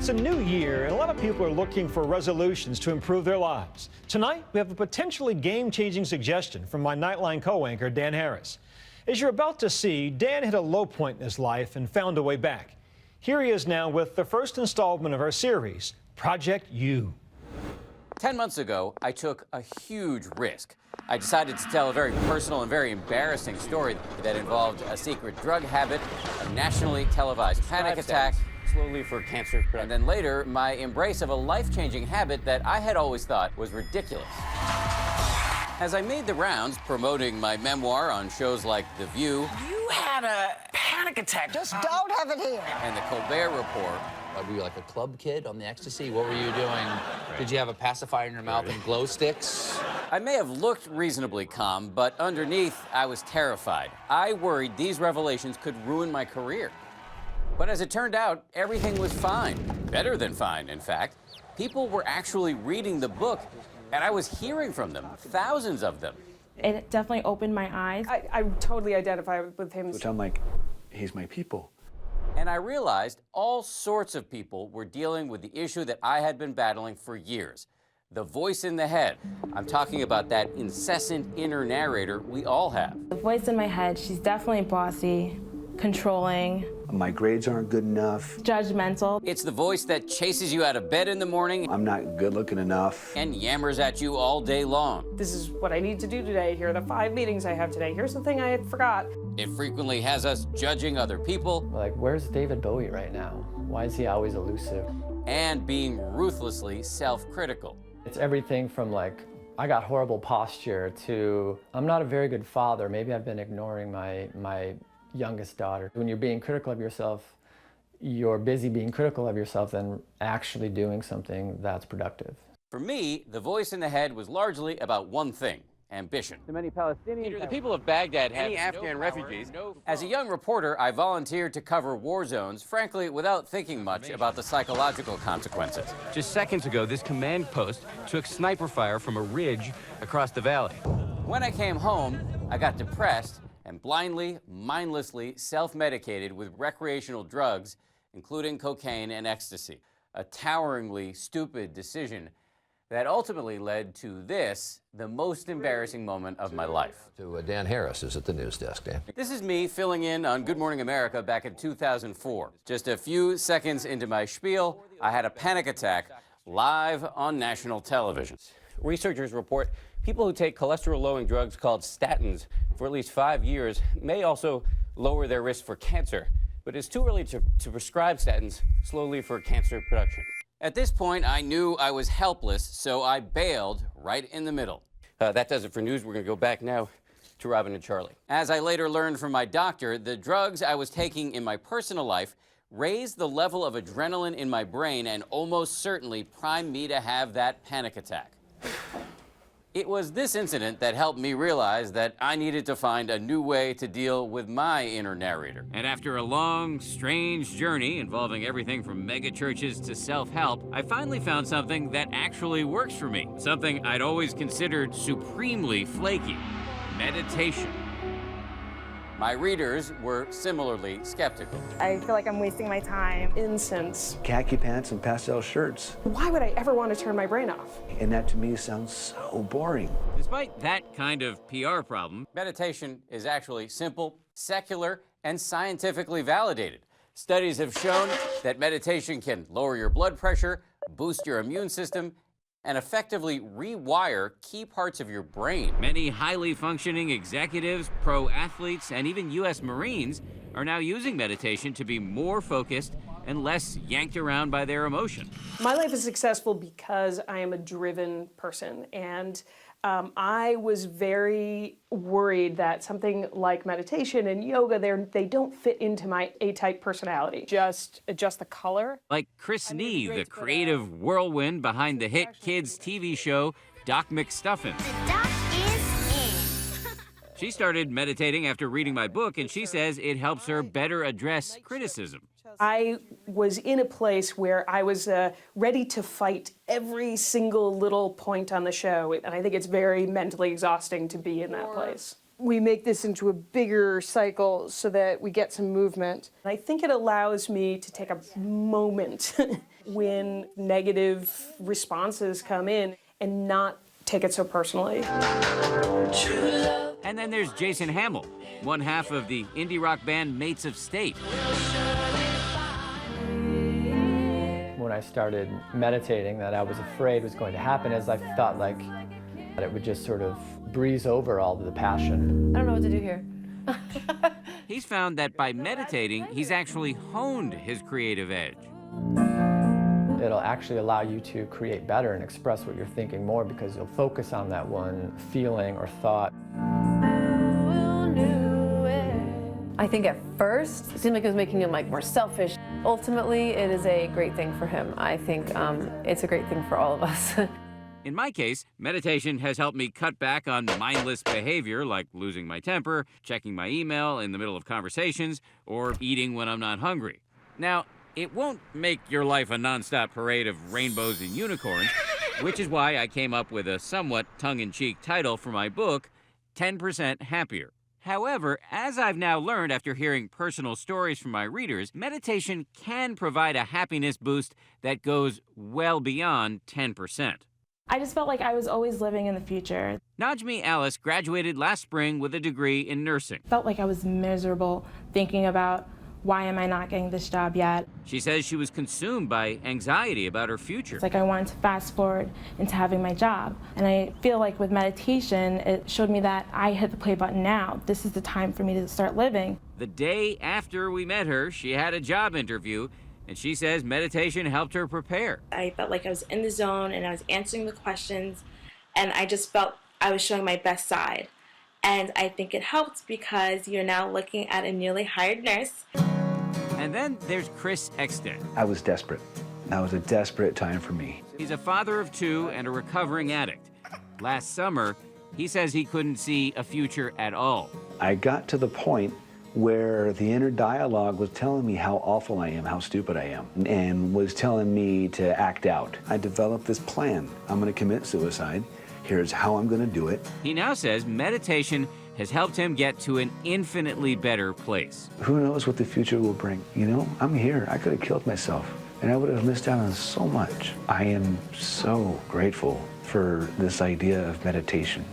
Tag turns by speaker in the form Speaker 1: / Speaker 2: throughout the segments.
Speaker 1: It's a new year, and a lot of people are looking for resolutions to improve their lives. Tonight, we have a potentially game-changing suggestion from my Nightline co-anchor, Dan Harris. As you're about to see, Dan hit a low point in his life and found a way back. Here he is now with the first installment of our series, Project You.
Speaker 2: 10 months ago, I took a huge risk. I decided to tell a very personal and very embarrassing story that involved a secret drug habit, a nationally televised panic attack, slowly for cancer production. And then later, my embrace of a life-changing habit that I had always thought was ridiculous. As I made the rounds promoting my memoir on shows like The View,
Speaker 3: You had a panic attack.
Speaker 4: Just don't have it here.
Speaker 2: and The Colbert Report,
Speaker 3: Were you like a club kid on the ecstasy? What were you doing? Did you have a pacifier in your mouth and glow sticks?
Speaker 2: I may have looked reasonably calm, but underneath, I was terrified. I worried these revelations could ruin my career. But as it turned out, everything was fine. Better than fine, in fact. People were actually reading the book, and I was hearing from them, thousands of them.
Speaker 5: It definitely opened my eyes.
Speaker 6: I totally identify with him.
Speaker 7: Which I'm like, he's my people.
Speaker 2: And I realized all sorts of people were dealing with the issue that I had been battling for years. The voice in the head. I'm talking about that incessant inner narrator we all have.
Speaker 5: The voice in my head, she's definitely bossy, controlling,
Speaker 7: My grades aren't good enough.
Speaker 5: judgmental.
Speaker 2: It's the voice that chases you out of bed in the morning
Speaker 7: I'm not good looking enough.
Speaker 2: and yammers at you all day long.
Speaker 6: This is what I need to do today. Here are the 5 meetings I have today. Here's the thing I forgot.
Speaker 2: It frequently has us judging other people
Speaker 8: Like, where's David Bowie right now? Why is he always elusive?
Speaker 2: and being ruthlessly self-critical.
Speaker 8: It's everything from like, I got horrible posture to, I'm not a very good father. Maybe I've been ignoring my youngest daughter. When you're being critical of yourself, you're busy being critical of yourself than actually doing something that's productive.
Speaker 2: For me, the voice in the head was largely about one thing: ambition.
Speaker 9: The many Palestinians.
Speaker 2: The people of Baghdad have
Speaker 9: Any Afghan refugees.
Speaker 2: As a young reporter, I volunteered to cover war zones, frankly, without thinking much about the psychological consequences.
Speaker 9: Just seconds ago, this command post took sniper fire from a ridge across the valley.
Speaker 2: When I came home, I got depressed and blindly, mindlessly self-medicated with recreational drugs, including cocaine and ecstasy. A toweringly stupid decision that ultimately led to this, the most embarrassing moment of my life.
Speaker 10: Dan Harris is at the news desk, Dan.
Speaker 2: This is me filling in on Good Morning America back in 2004. Just a few seconds into my spiel, I had a panic attack live on national television. Researchers report people who take cholesterol-lowering drugs called statins for at least 5 years may also lower their risk for cancer, but it's too early to prescribe statins slowly for cancer production. At this point, I knew I was helpless, so I bailed right in the middle. That does it for news. We're going to go back now to Robin and Charlie. As I later learned from my doctor, the drugs I was taking in my personal life raised the level of adrenaline in my brain and almost certainly primed me to have that panic attack. It was this incident that helped me realize that I needed to find a new way to deal with my inner narrator. And after a long, strange journey involving everything from mega churches to self-help, I finally found something that actually works for me. Something I'd always considered supremely flaky: meditation. My readers were similarly skeptical.
Speaker 5: I feel like I'm wasting my time.
Speaker 6: Incense.
Speaker 7: Khaki pants and pastel shirts.
Speaker 6: Why would I ever want to turn my brain off?
Speaker 7: And that to me sounds so boring.
Speaker 2: Despite that kind of PR problem, meditation is actually simple, secular, and scientifically validated. Studies have shown that meditation can lower your blood pressure, boost your immune system, and effectively rewire key parts of your brain. Many highly functioning executives, pro athletes, and even U.S. Marines are now using meditation to be more focused and less yanked around by their emotion.
Speaker 6: My life is successful because I am a driven person, and I was very worried that something like meditation and yoga, they don't fit into my A-type personality. Just adjust the color.
Speaker 2: Like Chris Nee, the creative whirlwind behind the hit kids TV show Doc McStuffins.
Speaker 11: Doc is in.
Speaker 2: She started meditating after reading my book, and she says it helps her better address criticism.
Speaker 6: I was in a place where I was ready to fight every single little point on the show, and I think it's very mentally exhausting to be in that place. We make this into a bigger cycle so that we get some movement. I think it allows me to take a moment when negative responses come in and not take it so personally.
Speaker 9: And then there's Jason Hammel, one half of the indie rock band Mates of State.
Speaker 8: When I started meditating, that I was afraid was going to happen, as I thought like that it would just sort of breeze over all of the passion.
Speaker 5: I don't know what to do here.
Speaker 9: He's found that by meditating, he's actually honed his creative edge.
Speaker 8: It'll actually allow you to create better and express what you're thinking more, because you'll focus on that one feeling or thought.
Speaker 5: I think at first, it seemed like it was making him like more selfish. Ultimately, it is a great thing for him. I think it's a great thing for all of us.
Speaker 9: In my case, meditation has helped me cut back on mindless behavior like losing my temper, checking my email in the middle of conversations, or eating when I'm not hungry. Now, it won't make your life a nonstop parade of rainbows and unicorns, which is why I came up with a somewhat tongue-in-cheek title for my book, 10% Happier. However, as I've now learned after hearing personal stories from my readers, meditation can provide a happiness boost that goes well beyond 10%.
Speaker 5: I just felt like I was always living in the future.
Speaker 9: Najmi Alice graduated last spring with a degree in nursing.
Speaker 5: Felt like I was miserable thinking about, why am I not getting this job yet?
Speaker 9: She says she was consumed by anxiety about her future.
Speaker 5: It's like I wanted to fast forward into having my job. And I feel like with meditation, it showed me that I hit the play button now. This is the time for me to start living.
Speaker 9: The day after we met her, she had a job interview, and she says meditation helped her prepare.
Speaker 5: I felt like I was in the zone and I was answering the questions, and I just felt I was showing my best side. And I think it helped because you're now looking at a newly hired nurse.
Speaker 9: And then there's Chris Exton.
Speaker 7: I was desperate. That was a desperate time for me.
Speaker 9: He's a father of two and a recovering addict. Last summer, he says he couldn't see a future at all.
Speaker 7: I got to the point where the inner dialogue was telling me how awful I am, how stupid I am, and was telling me to act out. I developed this plan. I'm going to commit suicide. Here's how I'm going to do it.
Speaker 9: He now says meditation has helped him get to an infinitely better place.
Speaker 7: Who knows what the future will bring? You know, I'm here. I could have killed myself, and I would have missed out on so much. I am so grateful for this idea of meditation.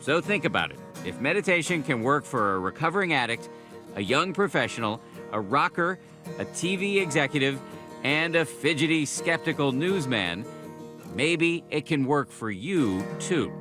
Speaker 9: So think about it. If meditation can work for a recovering addict, a young professional, a rocker, a TV executive, and a fidgety, skeptical newsman, maybe it can work for you, too.